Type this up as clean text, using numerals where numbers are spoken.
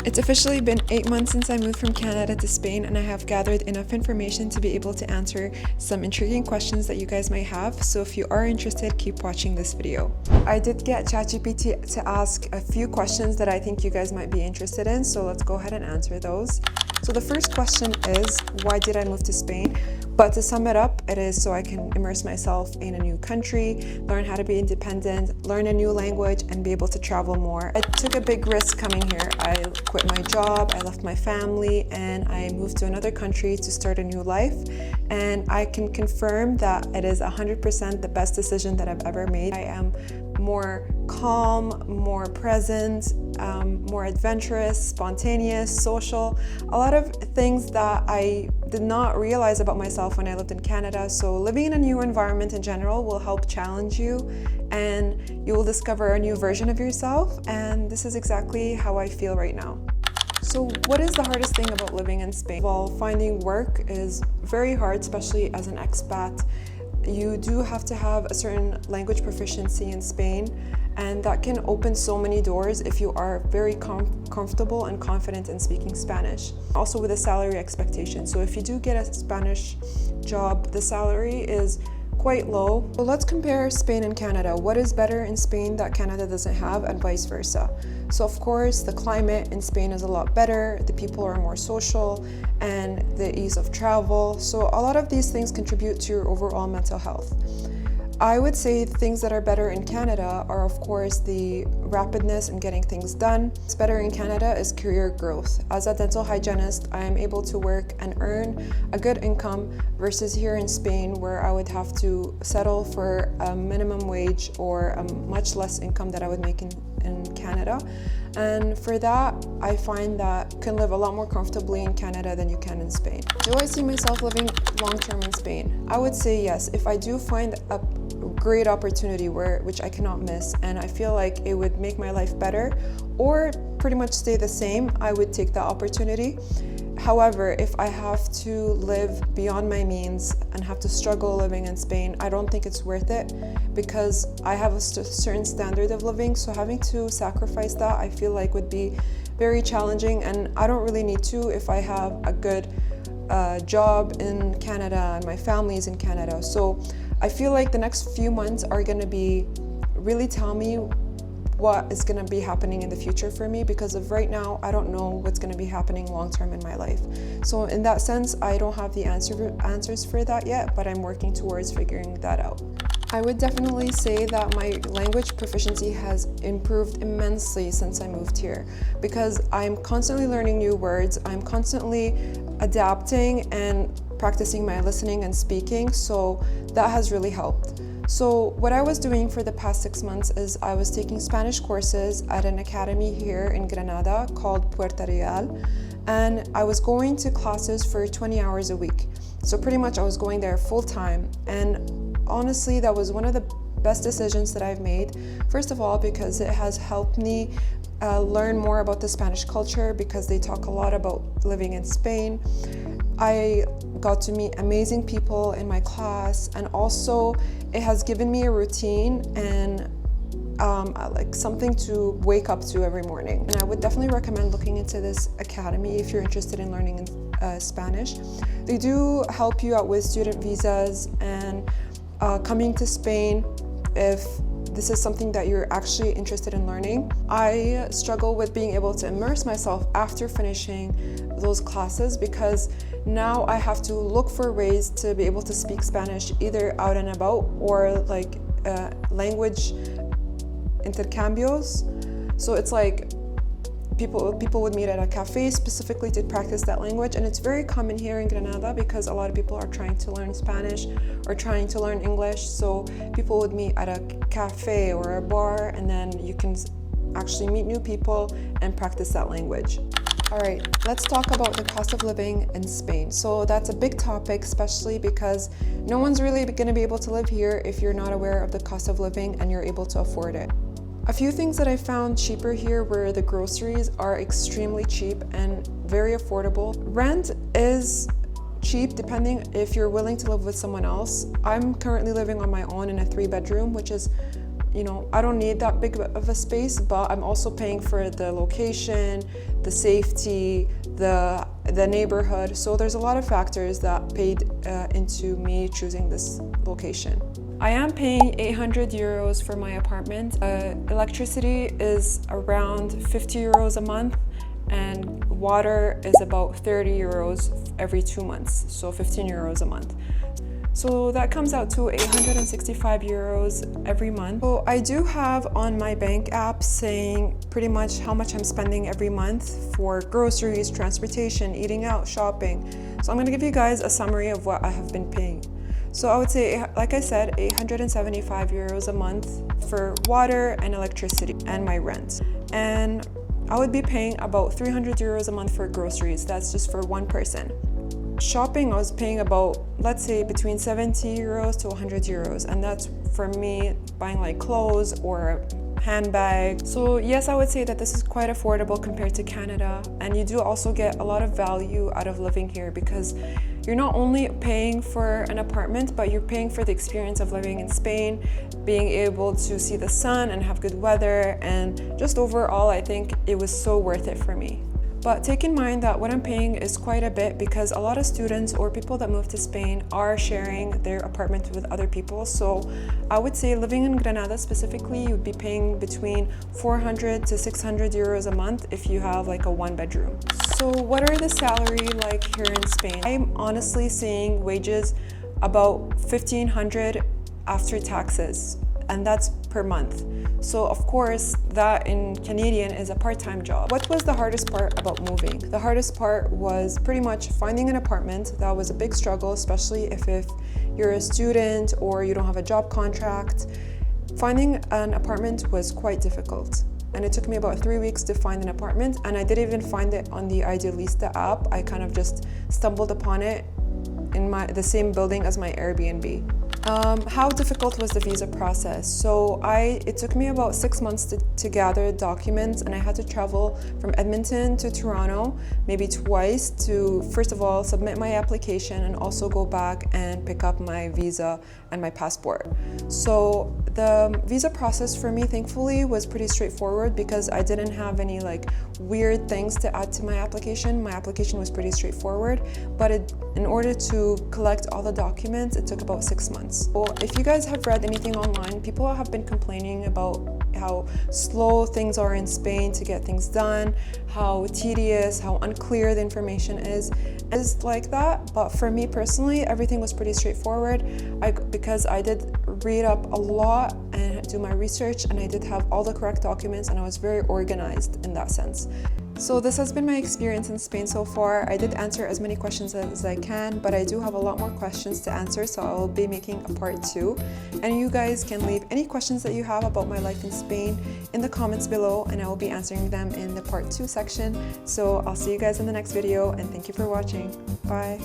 It's officially been 8 months since I moved from Canada to Spain, and I have gathered enough information to be able to answer some intriguing questions that you guys might have. So if you are interested, keep watching this video. I did get ChatGPT to ask a few questions that I think you guys might be interested in, so let's go ahead and answer those. So the first question is, why did I move to Spain? But to sum it up, it is so I can immerse myself in a new country, learn how to be independent, learn a new language, and be able to travel more. I took a big risk coming here. I quit my job, I left my family, and I moved to another country to start a new life. And I can confirm that it is 100% the best decision that I've ever made. I am more calm, more present, more adventurous, spontaneous, social, a lot of things that I did not realize about myself when I lived in Canada. So living in a new environment in general will help challenge you, and you will discover a new version of yourself, and this is exactly how I feel right now. So what is the hardest thing about living in Spain? Well, finding work is very hard, especially as an expat. You do have to have a certain language proficiency in Spain, and that can open so many doors if you are very comfortable and confident in speaking Spanish. Also with a salary expectation. So if you do get a Spanish job, the salary is quite low. So let's compare Spain and Canada. What is better in Spain that Canada doesn't have, and vice versa? So of course, the climate in Spain is a lot better, the people are more social, and the ease of travel. So a lot of these things contribute to your overall mental health. I would say things that are better in Canada are, of course, the rapidness in getting things done. What's better in Canada is career growth. As a dental hygienist, I am able to work and earn a good income versus here in Spain, where I would have to settle for a minimum wage or a much less income that I would make in Canada. And for that, I find that you can live a lot more comfortably in Canada than you can in Spain. Do I see myself living long-term in Spain? I would say yes. If I do find a great opportunity which I cannot miss, and I feel like it would make my life better or pretty much stay the same, I would take that opportunity. However, if I have to live beyond my means and have to struggle living in Spain, I don't think it's worth it, because I have a certain standard of living, so having to sacrifice that I feel like would be very challenging, and I don't really need to if I have a good job in Canada and my family is in Canada. So I feel like the next few months are going to be really tell me what is going to be happening in the future for me, because of right now I don't know what's going to be happening long term in my life. So in that sense, I don't have the answers for that yet, but I'm working towards figuring that out. I would definitely say that my language proficiency has improved immensely since I moved here, because I'm constantly learning new words, I'm constantly adapting and practicing my listening and speaking, so that has really helped. So what I was doing for the past 6 months is I was taking Spanish courses at an academy here in Granada called Puerta Real, and I was going to classes for 20 hours a week. So pretty much I was going there full time, and honestly that was one of the best decisions that I've made. First of all, because it has helped me learn more about the Spanish culture, because they talk a lot about living in Spain. I got to meet amazing people in my class, and also it has given me a routine and like something to wake up to every morning. And I would definitely recommend looking into this academy if you're interested in learning Spanish. They do help you out with student visas and coming to Spain if this is something that you're actually interested in learning. I struggle with being able to immerse myself after finishing those classes, because now I have to look for ways to be able to speak Spanish either out and about or like language intercambios. So it's like people would meet at a cafe specifically to practice that language, and it's very common here in Granada because a lot of people are trying to learn Spanish or trying to learn English. So people would meet at a cafe or a bar, and then you can actually meet new people and practice that language. All right, let's talk about the cost of living in Spain. So that's a big topic, especially because no one's really going to be able to live here if you're not aware of the cost of living and you're able to afford it. A few things that I found cheaper here were the groceries are extremely cheap and very affordable. Rent is cheap depending if you're willing to live with someone else. I'm currently living on my own in a 3-bedroom, which is you know, I don't need that big of a space, but I'm also paying for the location, the safety, the neighborhood. So there's a lot of factors that paid into me choosing this location. I am paying 800 euros for my apartment. Electricity is around 50 euros a month, and water is about 30 euros every 2 months, so 15 euros a month. So that comes out to 865 euros every month. So I do have on my bank app saying pretty much how much I'm spending every month for groceries, transportation, eating out, shopping. So I'm gonna give you guys a summary of what I have been paying. So I would say, like I said, 875 euros a month for water and electricity and my rent. And I would be paying about 300 euros a month for groceries. That's just for one person. Shopping, I was paying about, let's say, between 70 euros to 100 euros. And that's for me buying like clothes or handbag. So yes, I would say that this is quite affordable compared to Canada. And you do also get a lot of value out of living here because you're not only paying for an apartment, but you're paying for the experience of living in Spain, being able to see the sun and have good weather. And just overall, I think it was so worth it for me. But take in mind that what I'm paying is quite a bit because a lot of students or people that move to Spain are sharing their apartment with other people. So I would say living in Granada specifically, you'd be paying between 400 to 600 euros a month if you have like a 1-bedroom. So what are the salary like here in Spain? I'm honestly seeing wages about 1,500 after taxes, and that's per month. So of course, that in Canadian is a part-time job. What was the hardest part about moving? The hardest part was pretty much finding an apartment. That was a big struggle, especially if you're a student or you don't have a job contract. Finding an apartment was quite difficult. And it took me about 3 weeks to find an apartment, and I didn't even find it on the Idealista app. I kind of just stumbled upon it in the same building as my Airbnb. How difficult was the visa process? So it took me about 6 months to gather documents, and I had to travel from Edmonton to Toronto maybe twice to, first of all, submit my application and also go back and pick up my visa and my passport. So the visa process for me, thankfully, was pretty straightforward because I didn't have any like weird things to add to my application. My application was pretty straightforward, but in order to collect all the documents, it took about 6 months. Well, if you guys have read anything online, people have been complaining about how slow things are in Spain to get things done, how tedious, how unclear the information is. It's like that, but for me personally, everything was pretty straightforward because I did read up a lot and do my research, and I did have all the correct documents, and I was very organized in that sense. So this has been my experience in Spain so far. I did answer as many questions as I can, but I do have a lot more questions to answer, so I will be making a part 2. And you guys can leave any questions that you have about my life in Spain in the comments below, and I will be answering them in the part 2 section. So I'll see you guys in the next video, and thank you for watching. Bye.